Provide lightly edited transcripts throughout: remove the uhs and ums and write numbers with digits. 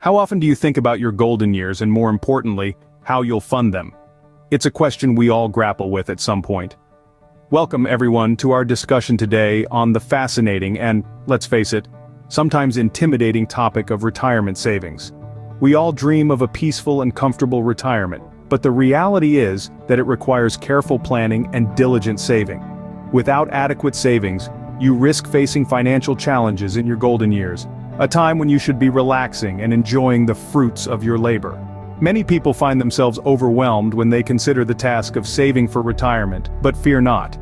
How often do you think about your golden years and, more importantly, how you'll fund them? It's a question we all grapple with at some point. Welcome everyone to our discussion today on the fascinating and, let's face it, sometimes intimidating topic of retirement savings. We all dream of a peaceful and comfortable retirement, but the reality is that it requires careful planning and diligent saving. Without adequate savings, you risk facing financial challenges in your golden years, a time when you should be relaxing and enjoying the fruits of your labor. Many people find themselves overwhelmed when they consider the task of saving for retirement, but fear not.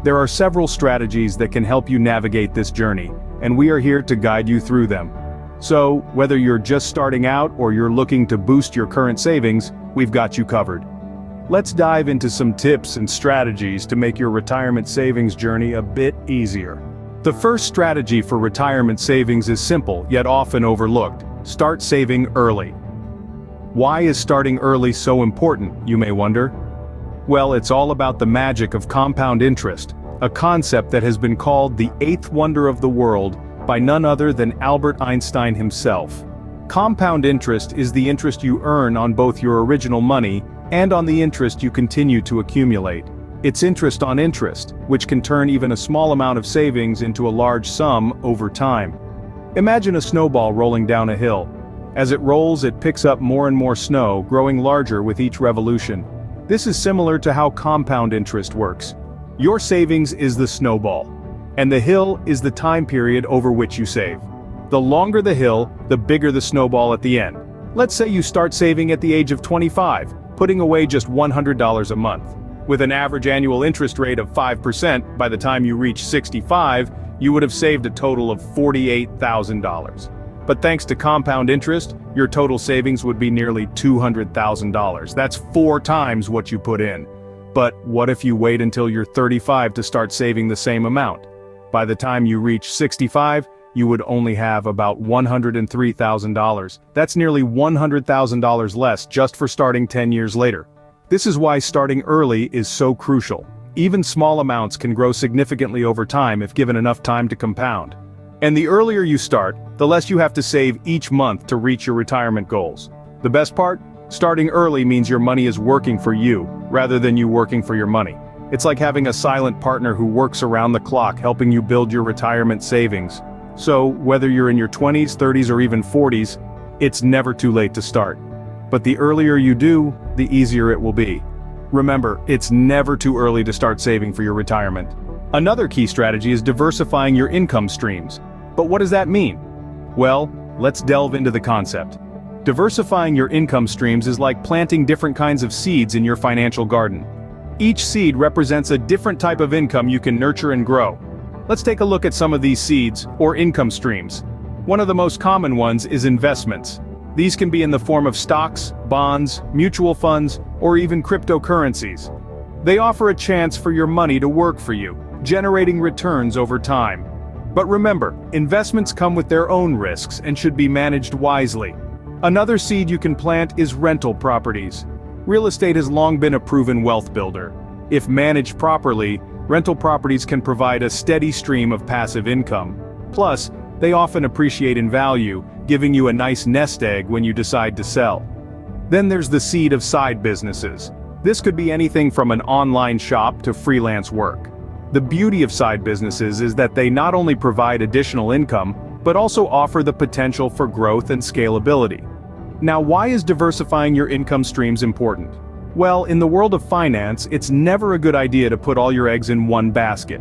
There are several strategies that can help you navigate this journey, and we are here to guide you through them. So, whether you're just starting out or you're looking to boost your current savings, we've got you covered. Let's dive into some tips and strategies to make your retirement savings journey a bit easier. The first strategy for retirement savings is simple, yet often overlooked. Start saving early. Why is starting early so important, you may wonder? Well, it's all about the magic of compound interest, a concept that has been called the eighth wonder of the world by none other than Albert Einstein himself. Compound interest is the interest you earn on both your original money and on the interest you continue to accumulate. It's interest on interest, which can turn even a small amount of savings into a large sum over time. Imagine a snowball rolling down a hill. As it rolls, it picks up more and more snow, growing larger with each revolution. This is similar to how compound interest works. Your savings is the snowball, and the hill is the time period over which you save. The longer the hill, the bigger the snowball at the end. Let's say you start saving at the age of 25, putting away just $100 a month. With an average annual interest rate of 5%, by the time you reach 65, you would have saved a total of $48,000. But thanks to compound interest, your total savings would be nearly $200,000. That's 4 times what you put in. But what if you wait until you're 35 to start saving the same amount? By the time you reach 65, you would only have about $103,000. That's nearly $100,000 less just for starting 10 years later. This is why starting early is so crucial. Even small amounts can grow significantly over time if given enough time to compound. And the earlier you start, the less you have to save each month to reach your retirement goals. The best part? Starting early means your money is working for you, rather than you working for your money. It's like having a silent partner who works around the clock helping you build your retirement savings. So, whether you're in your 20s, 30s, or even 40s, it's never too late to start. But the earlier you do, the easier it will be. Remember, it's never too early to start saving for your retirement. Another key strategy is diversifying your income streams. But what does that mean? Well, let's delve into the concept. Diversifying your income streams is like planting different kinds of seeds in your financial garden. Each seed represents a different type of income you can nurture and grow. Let's take a look at some of these seeds, or income streams. One of the most common ones is investments. These can be in the form of stocks, bonds, mutual funds, or even cryptocurrencies. They offer a chance for your money to work for you, generating returns over time. But remember, investments come with their own risks and should be managed wisely. Another seed you can plant is rental properties. Real estate has long been a proven wealth builder. If managed properly, rental properties can provide a steady stream of passive income. Plus, they often appreciate in value, giving you a nice nest egg when you decide to sell. Then there's the seed of side businesses. This could be anything from an online shop to freelance work. The beauty of side businesses is that they not only provide additional income, but also offer the potential for growth and scalability. Now, why is diversifying your income streams important? Well, in the world of finance, it's never a good idea to put all your eggs in one basket.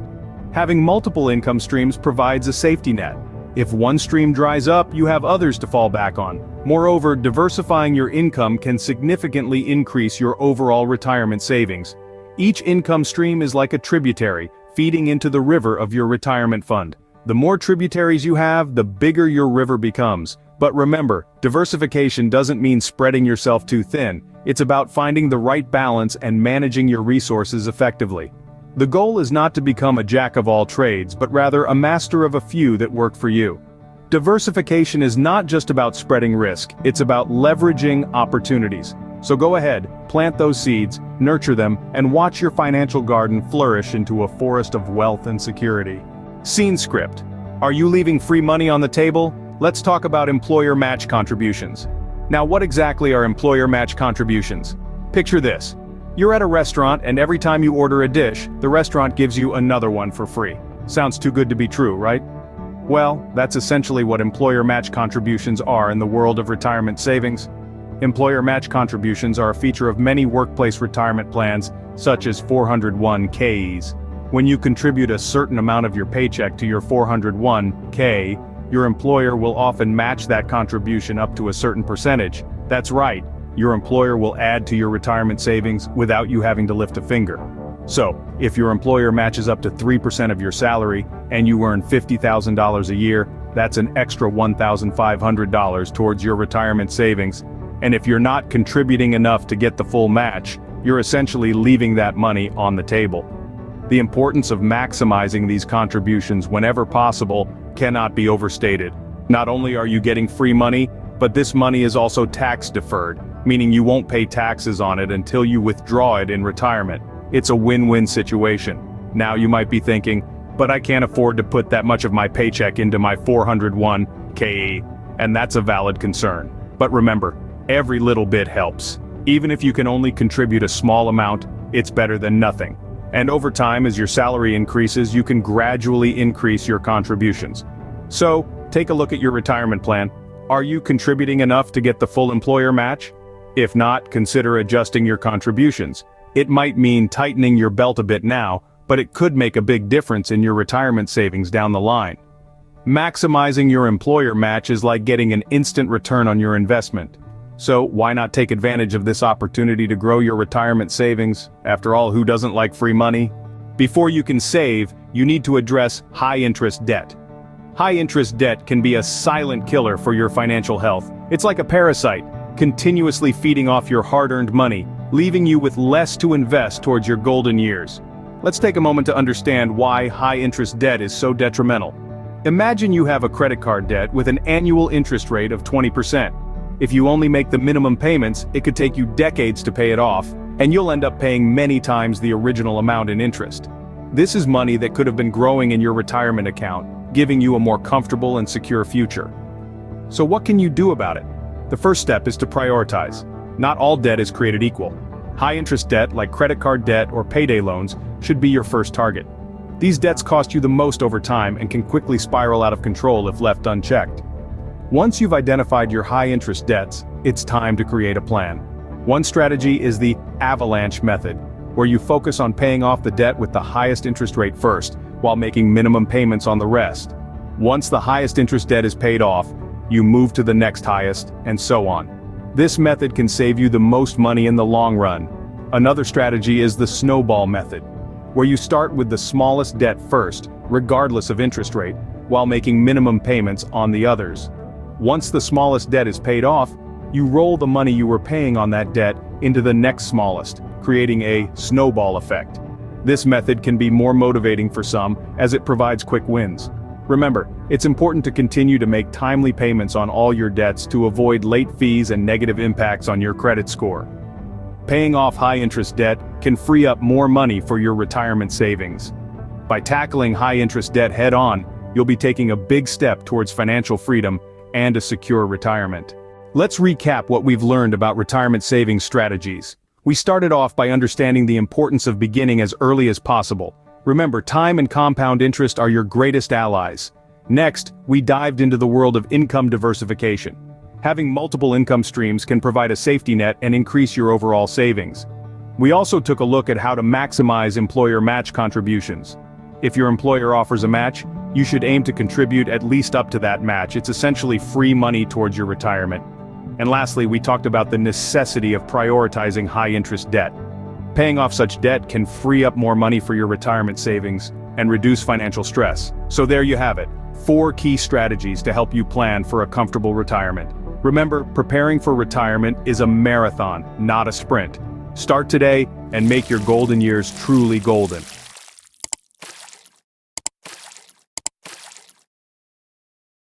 Having multiple income streams provides a safety net. If one stream dries up, you have others to fall back on. Moreover, diversifying your income can significantly increase your overall retirement savings. Each income stream is like a tributary, feeding into the river of your retirement fund. The more tributaries you have, the bigger your river becomes. But remember, diversification doesn't mean spreading yourself too thin. It's about finding the right balance and managing your resources effectively. The goal is not to become a jack of all trades, but rather a master of a few that work for you. Diversification is not just about spreading risk, it's about leveraging opportunities. So go ahead, plant those seeds, nurture them, and watch your financial garden flourish into a forest of wealth and security. Scene script. Are you leaving free money on the table? let's talk about employer match contributions. Now, what exactly are employer match contributions? Picture this. You're at a restaurant and every time you order a dish, the restaurant gives you another one for free. Sounds too good to be true, right? Well, that's essentially what employer match contributions are in the world of retirement savings. Employer match contributions are a feature of many workplace retirement plans, such as 401(k)s. When you contribute a certain amount of your paycheck to your 401(k), your employer will often match that contribution up to a certain percentage. That's right, your employer will add to your retirement savings without you having to lift a finger. So, if your employer matches up to 3% of your salary, and you earn $50,000 a year, that's an extra $1,500 towards your retirement savings. And if you're not contributing enough to get the full match, you're essentially leaving that money on the table. The importance of maximizing these contributions whenever possible cannot be overstated. Not only are you getting free money, but this money is also tax deferred, meaning you won't pay taxes on it until you withdraw it in retirement. It's a win-win situation. Now you might be thinking, but I can't afford to put that much of my paycheck into my 401(k), and that's a valid concern. But remember, every little bit helps. Even if you can only contribute a small amount, it's better than nothing. And over time, as your salary increases, you can gradually increase your contributions. So, take a look at your retirement plan. Are you contributing enough to get the full employer match? If not, consider adjusting your contributions. It might mean tightening your belt a bit now, but it could make a big difference in your retirement savings down the line. Maximizing your employer match is like getting an instant return on your investment. So why not take advantage of this opportunity to grow your retirement savings? After all, who doesn't like free money? Before you can save, you need to address high-interest debt. High-interest debt can be a silent killer for your financial health. It's like a parasite, continuously feeding off your hard-earned money, leaving you with less to invest towards your golden years. Let's take a moment to understand why high-interest debt is so detrimental. Imagine you have a credit card debt with an annual interest rate of 20%. If you only make the minimum payments, it could take you decades to pay it off, and you'll end up paying many times the original amount in interest. This is money that could have been growing in your retirement account, giving you a more comfortable and secure future. So what can you do about it? The first step is to prioritize. Not all debt is created equal. High-interest debt, like credit card debt or payday loans, should be your first target. These debts cost you the most over time and can quickly spiral out of control if left unchecked. Once you've identified your high-interest debts, it's time to create a plan. One strategy is the avalanche method, where you focus on paying off the debt with the highest interest rate first, while making minimum payments on the rest. Once the highest interest debt is paid off, you move to the next highest, and so on. This method can save you the most money in the long run. Another strategy is the snowball method, where you start with the smallest debt first, regardless of interest rate, while making minimum payments on the others. Once the smallest debt is paid off, you roll the money you were paying on that debt into the next smallest, creating a snowball effect. This method can be more motivating for some, as it provides quick wins. Remember, it's important to continue to make timely payments on all your debts to avoid late fees and negative impacts on your credit score. Paying off high-interest debt can free up more money for your retirement savings. By tackling high-interest debt head-on, you'll be taking a big step towards financial freedom and a secure retirement. Let's recap what we've learned about retirement savings strategies. We started off by understanding the importance of beginning as early as possible. Remember, time and compound interest are your greatest allies. Next, we dived into the world of income diversification. Having multiple income streams can provide a safety net and increase your overall savings. We also took a look at how to maximize employer match contributions. If your employer offers a match, you should aim to contribute at least up to that match. It's essentially free money towards your retirement. And lastly, we talked about the necessity of prioritizing high-interest debt. Paying off such debt can free up more money for your retirement savings and reduce financial stress. So there you have it, 4 key strategies to help you plan for a comfortable retirement. Remember, preparing for retirement is a marathon, not a sprint. Start today and make your golden years truly golden.